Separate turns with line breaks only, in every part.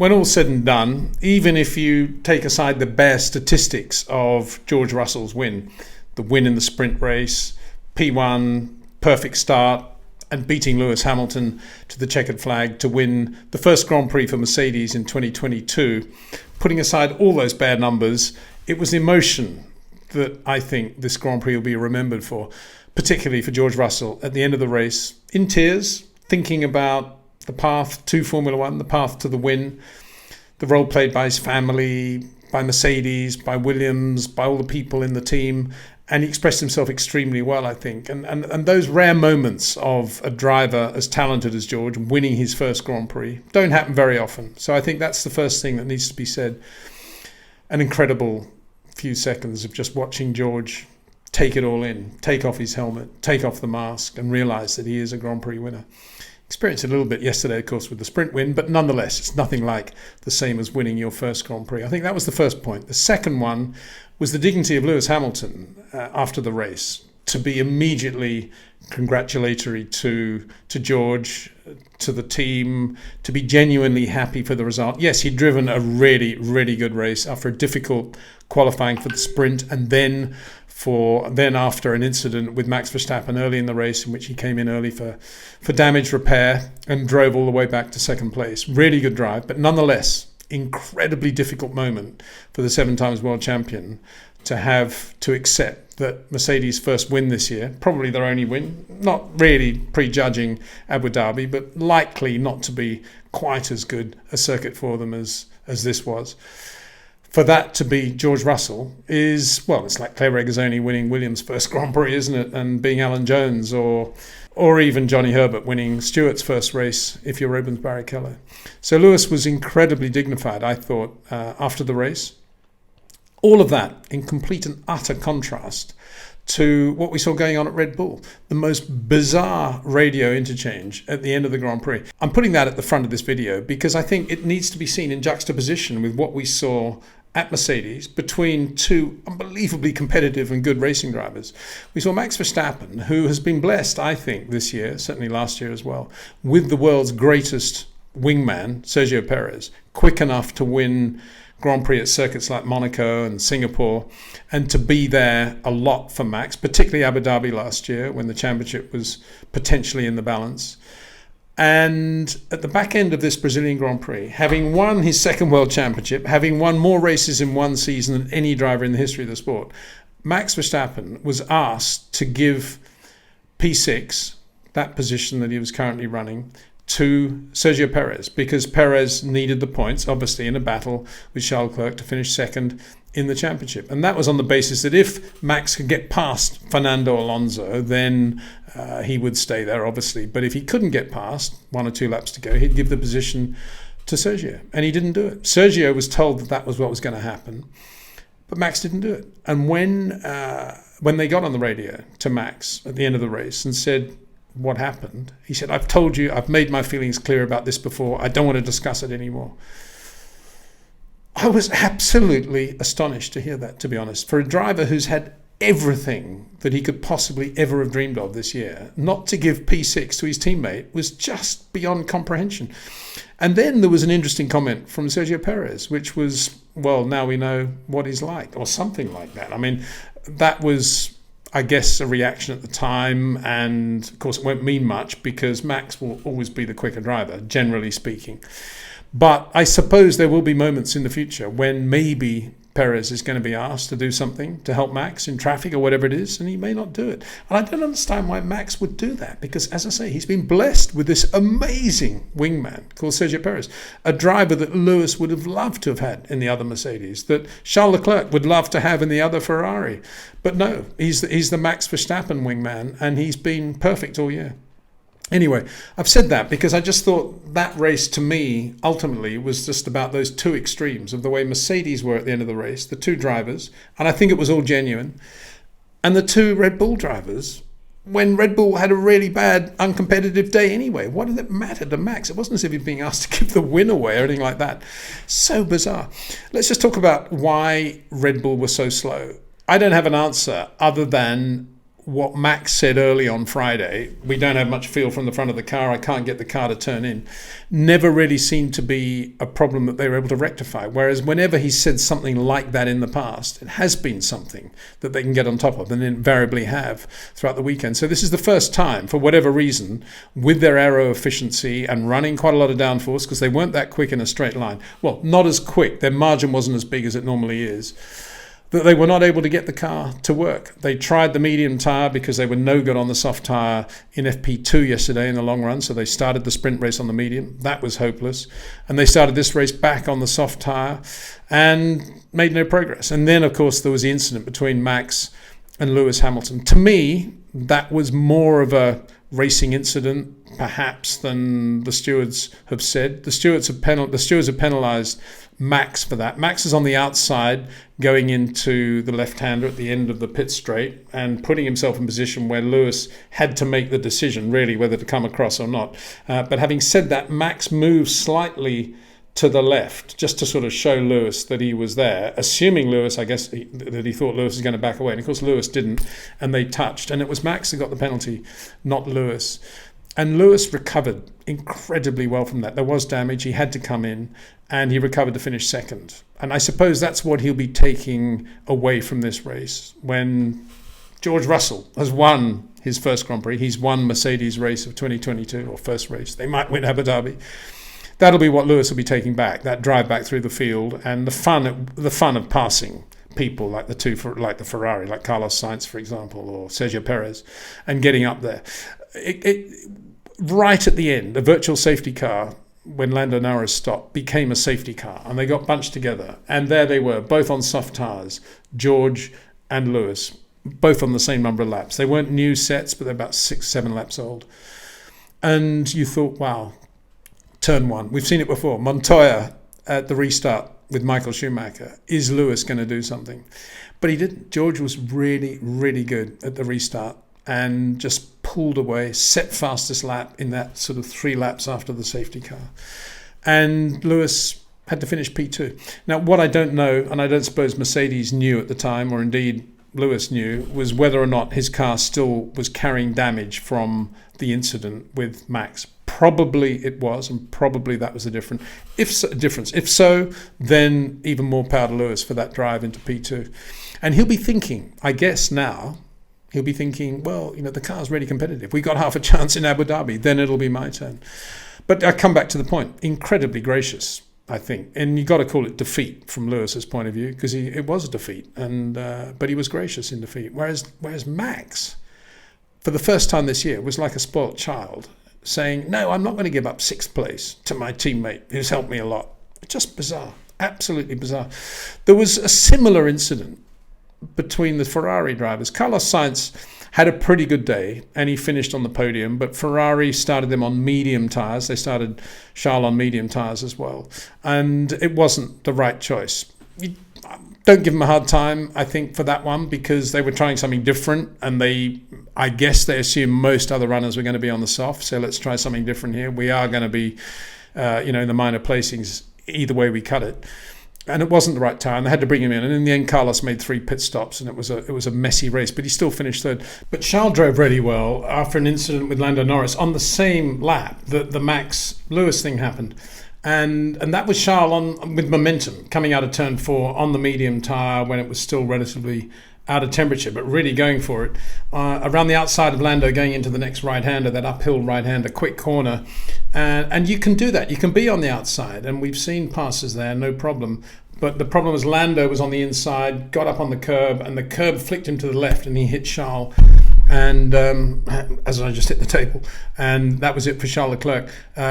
when all's said and done, even if you take aside the bare statistics of George Russell's win, the win in the sprint race, P1, perfect start, and beating Lewis Hamilton to the checkered flag to win the first Grand Prix for Mercedes in 2022, putting aside all those bad numbers, it was emotion that I think this Grand Prix will be remembered for, particularly for George Russell at the end of the race, in tears, thinking about the path to Formula One, the path to the win, the role played by his family, by Mercedes, by Williams, by all the people in the team. And he expressed himself extremely well, I think. And those rare moments of a driver as talented as George winning his first Grand Prix don't happen very often. So I think that's the first thing that needs to be said. An incredible few seconds of just watching George take it all in, take off his helmet, take off the mask, and realise that he is a Grand Prix winner. Experienced it a little bit yesterday, of course, with the sprint win, but nonetheless, it's nothing like the same as winning your first Grand Prix. I think that was the first point. The second one was the dignity of Lewis Hamilton after the race, to be immediately congratulatory to George, to the team, to be genuinely happy for the result. Yes, he'd driven a really, really good race after a difficult qualifying for the sprint, and then after an incident with Max Verstappen early in the race, in which he came in early for damage repair and drove all the way back to second place. Really good drive, but nonetheless, incredibly difficult moment for the 7 times world champion to have to accept that Mercedes' first win this year, probably their only win, not really prejudging Abu Dhabi, but likely not to be quite as good a circuit for them as this was. For that to be George Russell is, well, it's like Claire Regazzoni winning Williams' first Grand Prix, isn't it? And being Alan Jones, or even Johnny Herbert winning Stewart's first race if you're Rubens Barrichello. So Lewis was incredibly dignified, I thought, after the race. All of that in complete and utter contrast to what we saw going on at Red Bull, the most bizarre radio interchange at the end of the Grand Prix. I'm putting that at the front of this video because I think it needs to be seen in juxtaposition with what we saw at Mercedes between two unbelievably competitive and good racing drivers. We saw Max Verstappen, who has been blessed, I think, this year, certainly last year as well, with the world's greatest wingman, Sergio Perez, quick enough to win Grand Prix at circuits like Monaco and Singapore, and to be there a lot for Max, particularly Abu Dhabi last year when the championship was potentially in the balance. And at the back end of this Brazilian Grand Prix, having won his second world championship, having won more races in one season than any driver in the history of the sport, Max Verstappen was asked to give P6, that position that he was currently running, to Sergio Perez, because Perez needed the points, obviously, in a battle with Charles Leclerc to finish second in the championship. And that was on the basis that if Max could get past Fernando Alonso, then he would stay there, obviously. But if he couldn't get past 1 or 2 laps to go, he'd give the position to Sergio. And he didn't do it. Sergio was told that that was what was going to happen, but Max didn't do it. And when they got on the radio to Max at the end of the race and said, what happened? He said, I've told you, I've made my feelings clear about this before. I don't want to discuss it anymore. I was absolutely astonished to hear that, to be honest. For a driver who's had everything that he could possibly ever have dreamed of this year, not to give P6 to his teammate was just beyond comprehension. And then there was an interesting comment from Sergio Perez, which was, well, now we know what he's like, or something like that. I mean, that was, I guess, a reaction at the time, and of course it won't mean much because Max will always be the quicker driver, generally speaking. But I suppose there will be moments in the future when maybe Perez is going to be asked to do something to help Max in traffic or whatever it is, and he may not do it. And I don't understand why Max would do that, because, as I say, he's been blessed with this amazing wingman called Sergio Perez, a driver that Lewis would have loved to have had in the other Mercedes, that Charles Leclerc would love to have in the other Ferrari. But no, he's the Max Verstappen wingman, and he's been perfect all year. Anyway, I've said that because I just thought that race, to me, ultimately was just about those two extremes of the way Mercedes were at the end of the race, the two drivers, and I think it was all genuine, and the two Red Bull drivers, when Red Bull had a really bad, uncompetitive day anyway. What did it matter to Max? It wasn't as if he'd been asked to give the win away or anything like that. So bizarre. Let's just talk about why Red Bull was so slow. I don't have an answer other than what Max said early on Friday, we don't have much feel from the front of the car, I can't get the car to turn in, never really seemed to be a problem that they were able to rectify. Whereas whenever he said something like that in the past, it has been something that they can get on top of, and invariably have throughout the weekend. So this is the first time, for whatever reason, with their aero efficiency and running quite a lot of downforce, because they weren't that quick in a straight line. Well, not as quick, their margin wasn't as big as it normally is, that they were not able to get the car to work. They tried the medium tyre because they were no good on the soft tyre in FP2 yesterday in the long run, so they started the sprint race on the medium. That was hopeless. And they started this race back on the soft tyre and made no progress. And then, of course, there was the incident between Max and Lewis Hamilton. To me, that was more of a racing incident, perhaps, than the stewards have said. The stewards have penalised Max for that. Max is on the outside going into the left-hander at the end of the pit straight and putting himself in position where Lewis had to make the decision, really, whether to come across or not. But having said that, Max moved slightly to the left just to sort of show Lewis that he was there, assuming Lewis, I guess, that he thought Lewis was going to back away. And of course, Lewis didn't, and they touched. And it was Max who got the penalty, not Lewis. And Lewis recovered incredibly well from that. There was damage. He had to come in, and he recovered to finish second. And I suppose that's what he'll be taking away from this race. When George Russell has won his first Grand Prix, he's won Mercedes race of 2022, or first race. They might win Abu Dhabi. That'll be what Lewis will be taking back, that drive back through the field and the fun of passing people like the Ferrari, like Carlos Sainz, for example, or Sergio Perez, and getting up there. Right at the end, a virtual safety car, when Lando Norris stopped, became a safety car, and they got bunched together. And there they were, both on soft tyres, George and Lewis, both on the same number of laps. They weren't new sets, but they're about 6-7 laps old. And you thought, wow, turn one. We've seen it before. Montoya at the restart with Michael Schumacher. Is Lewis going to do something? But he didn't. George was really, really good at the restart and just pulled away, set fastest lap in that sort of 3 laps after the safety car. And Lewis had to finish P2. Now, what I don't know, and I don't suppose Mercedes knew at the time, or indeed Lewis knew, was whether or not his car still was carrying damage from the incident with Max. Probably it was, and probably that was the difference. If so, then even more power to Lewis for that drive into P2. And he'll be thinking, I guess now, well, the car's really competitive. We got half a chance in Abu Dhabi, then it'll be my turn. But I come back to the point, incredibly gracious, I think. And you got to call it defeat from Lewis's point of view, because it was a defeat, but he was gracious in defeat. Whereas Max, for the first time this year, was like a spoilt child, saying, no, I'm not going to give up 6th place to my teammate who's helped me a lot. Just bizarre, absolutely bizarre. There was a similar incident between the Ferrari drivers. Carlos Sainz had a pretty good day and he finished on the podium, but Ferrari started them on medium tyres. They started Charles on medium tyres as well. And it wasn't the right choice. Don't give them a hard time, I think, for that one, because they were trying something different, and I guess they assumed most other runners were going to be on the soft, so let's try something different here. We are going to be, in the minor placings, either way we cut it. And it wasn't the right time. They had to bring him in, and in the end, Carlos made 3 pit stops, and it was a messy race, but he still finished third. But Charles drove really well after an incident with Lando Norris on the same lap that the Max Lewis thing happened. And that was Charles with momentum coming out of turn 4 on the medium tyre when it was still relatively out of temperature, but really going for it. Around the outside of Lando, going into the next right-hander, that uphill right-hander, quick corner. And you can do that. You can be on the outside, and we've seen passes there, no problem. But the problem was Lando was on the inside, got up on the curb, and the curb flicked him to the left, and he hit Charles. And as I just hit the table, and that was it for Charles Leclerc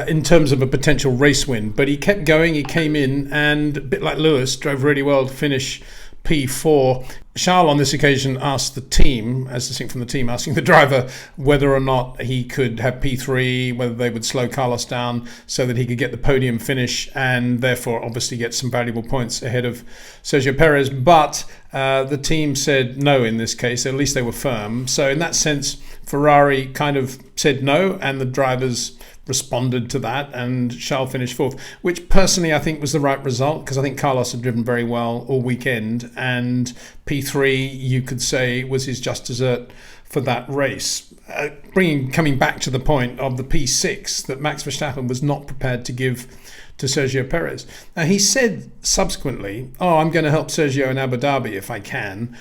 in terms of a potential race win. But he kept going, he came in, and a bit like Lewis, drove really well to finish P4. Charles on this occasion asked the team, as distinct from the team, asking the driver whether or not he could have P3, whether they would slow Carlos down so that he could get the podium finish and therefore obviously get some valuable points ahead of Sergio Perez. But the team said no in this case, at least they were firm. So in that sense, Ferrari kind of said no, and the drivers responded to that, and Charles finished 4th, which personally I think was the right result, because I think Carlos had driven very well all weekend, and P3 you could say was his just dessert for that race. Coming back to the point of the P6 that Max Verstappen was not prepared to give to Sergio Perez. Now, he said subsequently, I'm going to help Sergio in Abu Dhabi if I can,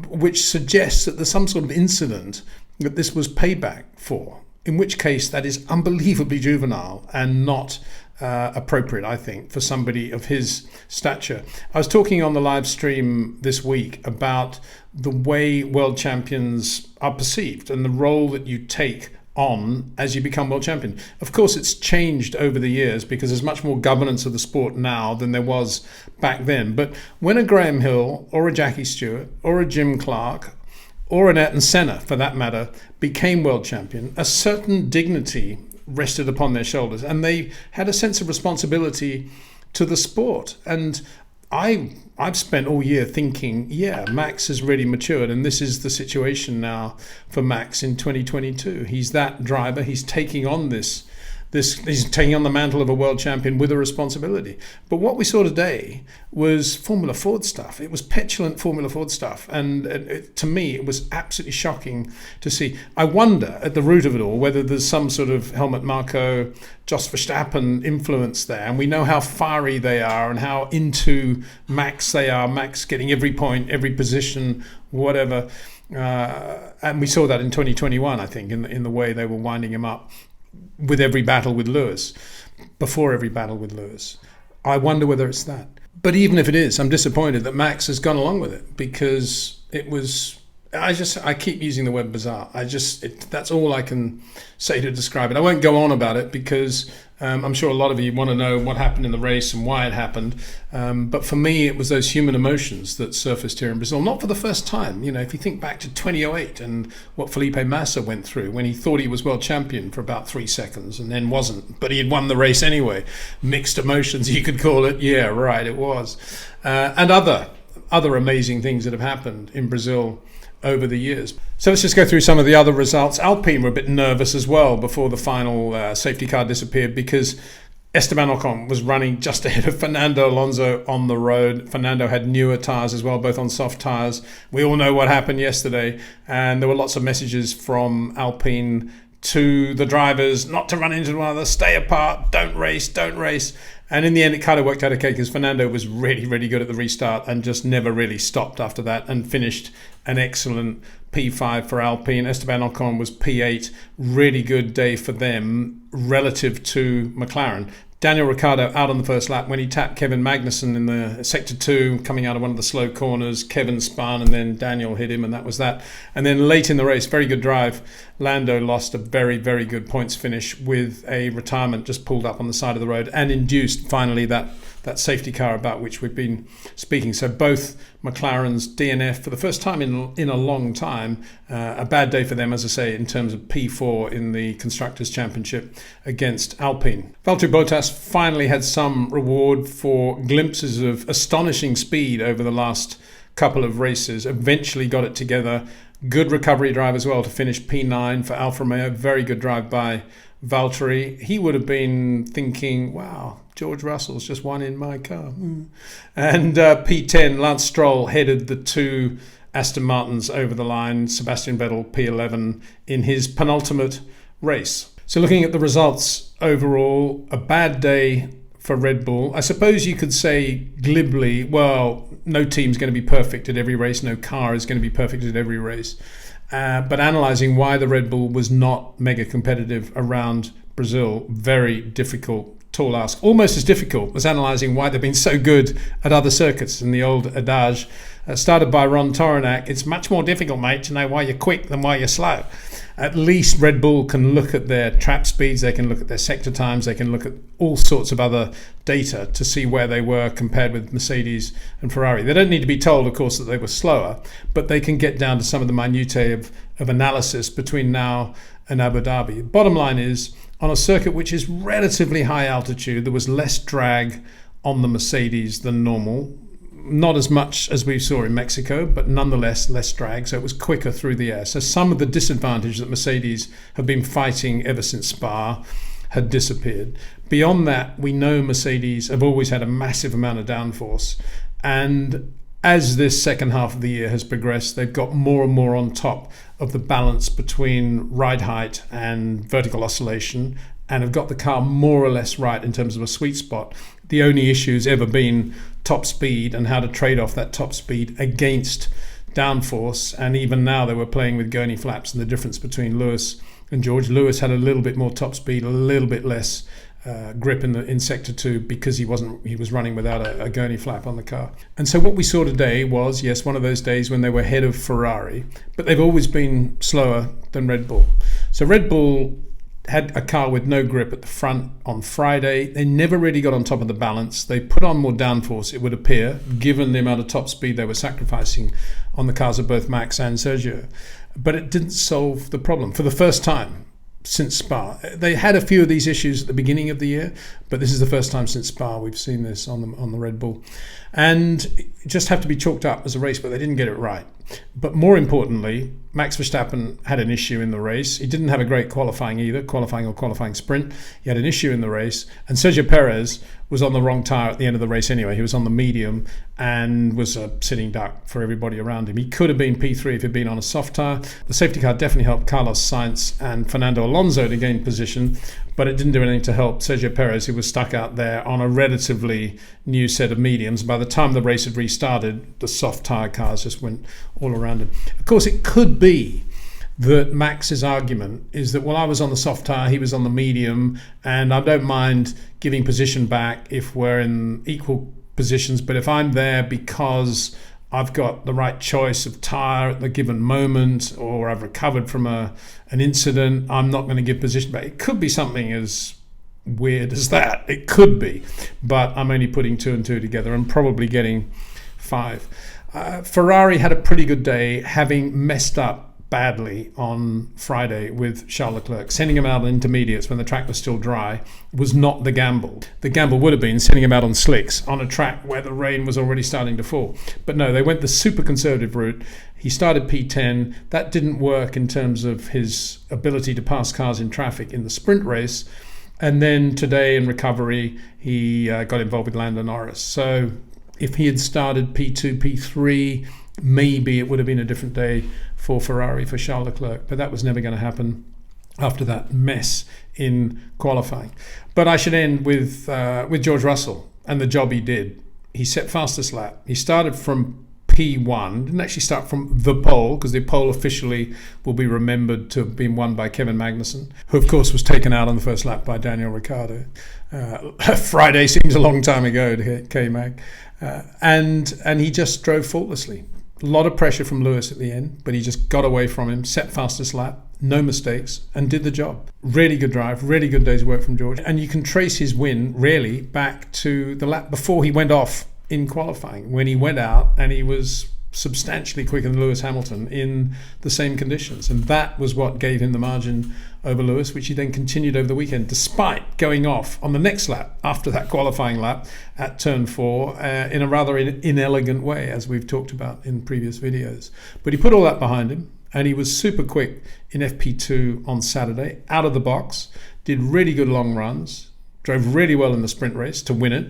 which suggests that there's some sort of incident that this was payback for, in which case that is unbelievably juvenile and not appropriate, I think, for somebody of his stature. I was talking on the live stream this week about the way world champions are perceived and the role that you take on as you become world champion. Of course, it's changed over the years because there's much more governance of the sport now than there was back then. But when a Graham Hill or a Jackie Stewart or a Jim Clark or an Ayrton Senna, for that matter, became world champion, a certain dignity rested upon their shoulders, and they had a sense of responsibility to the sport. And I've spent all year thinking, Max has really matured, and this is the situation now for Max in 2022. He's that driver. He's taking on he's taking on the mantle of a world champion with a responsibility. But what we saw today was Formula Ford stuff. It was petulant Formula Ford stuff. And to me, it was absolutely shocking to see. I wonder, at the root of it all, whether there's some sort of Helmut Marko, Jos Verstappen influence there. And we know how fiery they are and how into Max they are. Max getting every point, every position, whatever. And we saw that in 2021, I think, in the way they were winding him up with every battle with Lewis, before every battle with Lewis. I wonder whether it's that. But even if it is, I'm disappointed that Max has gone along with it, because it was, I keep using the word bizarre. That's all I can say to describe it. I won't go on about it because I'm sure a lot of you want to know what happened in the race and why it happened. But for me, it was those human emotions that surfaced here in Brazil, not for the first time. You know, if you think back to 2008 and what Felipe Massa went through when he thought he was world champion for about 3 seconds and then wasn't, but he had won the race anyway. Mixed emotions, you could call it. Yeah, right, it was. And other amazing things that have happened in Brazil over the years. So let's just go through some of the other results. Alpine were a bit nervous as well before the final safety car disappeared, because Esteban Ocon was running just ahead of Fernando Alonso on the road. Fernando had newer tyres as well, both on soft tyres. We all know what happened yesterday, and there were lots of messages from Alpine to the drivers not to run into one another, stay apart, don't race. And in the end, it kind of worked out okay, because Fernando was really, really good at the restart and just never really stopped after that and finished an excellent P5 for Alpine. Esteban Ocon was P8. Really good day for them relative to McLaren. Daniel Ricciardo out on the first lap when he tapped Kevin Magnussen in the sector 2, coming out of one of the slow corners. Kevin spun and then Daniel hit him, and that was that. And then late in the race, very good drive, Lando lost a very, very good points finish with a retirement just pulled up on the side of the road and induced finally that safety car about which we've been speaking. So both McLaren's DNF for the first time in a long time. A bad day for them, as I say, in terms of P4 in the Constructors' Championship against Alpine. Valtteri Bottas finally had some reward for glimpses of astonishing speed over the last couple of races. Eventually got it together. Good recovery drive as well to finish P9 for Alfa Romeo. Very good drive by Valtteri. He would have been thinking, wow, George Russell's just won in my car. And P10, Lance Stroll headed the 2 Aston Martins over the line. Sebastian Vettel, P11, in his penultimate race. So looking at the results overall, a bad day for Red Bull. I suppose you could say glibly, well, no team's going to be perfect at every race. No car is going to be perfect at every race. But analysing why the Red Bull was not mega competitive around Brazil, very difficult, tall ask. Almost as difficult as analysing why they've been so good at other circuits. In the old adage, started by Ron Toronak, it's much more difficult, mate, to know why you're quick than why you're slow. At least Red Bull can look at their trap speeds, they can look at their sector times, they can look at all sorts of other data to see where they were compared with Mercedes and Ferrari. They don't need to be told, of course, that they were slower, but they can get down to some of the minutiae of analysis between now and Abu Dhabi. Bottom line is, on a circuit which is relatively high altitude, there was less drag on the Mercedes than normal. Not as much as we saw in Mexico, but nonetheless less drag, so it was quicker through the air. So some of the disadvantage that Mercedes have been fighting ever since Spa had disappeared. Beyond that, we know Mercedes have always had a massive amount of downforce, and as this second half of the year has progressed, they've got more and more on top of the balance between ride height and vertical oscillation, and have got the car more or less right in terms of a sweet spot. The only issue has ever been top speed and how to trade off that top speed against downforce. And even now they were playing with gurney flaps and the difference between Lewis and George. Lewis had a little bit more top speed, a little bit less grip in sector 2 because he was running without a gurney flap on the car. And so what we saw today was, yes, one of those days when they were ahead of Ferrari, but they've always been slower than Red Bull. So Red Bull had a car with no grip at the front on Friday. They never really got on top of the balance. They put on more downforce, it would appear, given the amount of top speed they were sacrificing on the cars of both Max and Sergio. But it didn't solve the problem for the first time since Spa. They had a few of these issues at the beginning of the year, but this is the first time since Spa we've seen this on the Red Bull. And it just have to be chalked up as a race, but they didn't get it right. But more importantly, Max Verstappen had an issue in the race. He didn't have a great qualifying either, qualifying sprint. He had an issue in the race. And Sergio Perez was on the wrong tyre at the end of the race anyway. He was on the medium and was a sitting duck for everybody around him. He could have been P3 if he'd been on a soft tyre. The safety car definitely helped Carlos Sainz and Fernando Alonso to gain position, but it didn't do anything to help Sergio Perez, who was stuck out there on a relatively new set of mediums. By the time the race had restarted, the soft tyre cars just went all around him. Of course, it could be that Max's argument is that, well, I was on the soft tyre, he was on the medium, and I don't mind giving position back if we're in equal positions, but if I'm there because I've got the right choice of tyre at the given moment, or I've recovered from an incident, I'm not going to give position back. It could be something as weird as that. It could be, but I'm only putting 2 and 2 together and probably getting 5. Ferrari had a pretty good day, having messed up badly on Friday with Charles Leclerc. Sending him out on intermediates when the track was still dry was not the gamble. The gamble would have been sending him out on slicks on a track where the rain was already starting to fall. But no, they went the super conservative route. He started P10. That didn't work in terms of his ability to pass cars in traffic in the sprint race. And then today in recovery, he got involved with Lando Norris. So if he had started P2, P3, maybe it would have been a different day for Ferrari, for Charles Leclerc, but that was never going to happen after that mess in qualifying. But I should end with George Russell and the job he did. He set fastest lap. He started from P1, didn't actually start from the pole, because the pole officially will be remembered to have been won by Kevin Magnussen, who of course was taken out on the first lap by Daniel Ricciardo. Friday seems a long time ago to K-Mag. And he just drove faultlessly. A lot of pressure from Lewis at the end, but he just got away from him, set fastest lap, no mistakes, and did the job. Really good drive, really good day's work from George. And you can trace his win, really, back to the lap before he went off in qualifying, when he went out and he was substantially quicker than Lewis Hamilton in the same conditions. And that was what gave him the margin over Lewis, which he then continued over the weekend, despite going off on the next lap after that qualifying lap at turn 4 in a rather inelegant way, as we've talked about in previous videos. But he put all that behind him, and he was super quick in FP2 on Saturday, out of the box, did really good long runs, drove really well in the sprint race to win it,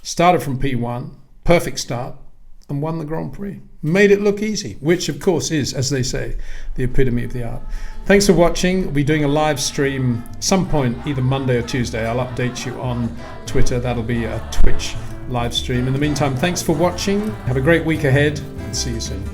started from P1, perfect start, and won the Grand Prix. Made it look easy, which of course is, as they say, the epitome of the art. Thanks for watching. We'll be doing a live stream some point, either Monday or Tuesday. I'll update you on Twitter. That'll be a Twitch live stream. In the meantime, thanks for watching. Have a great week ahead, and see you soon.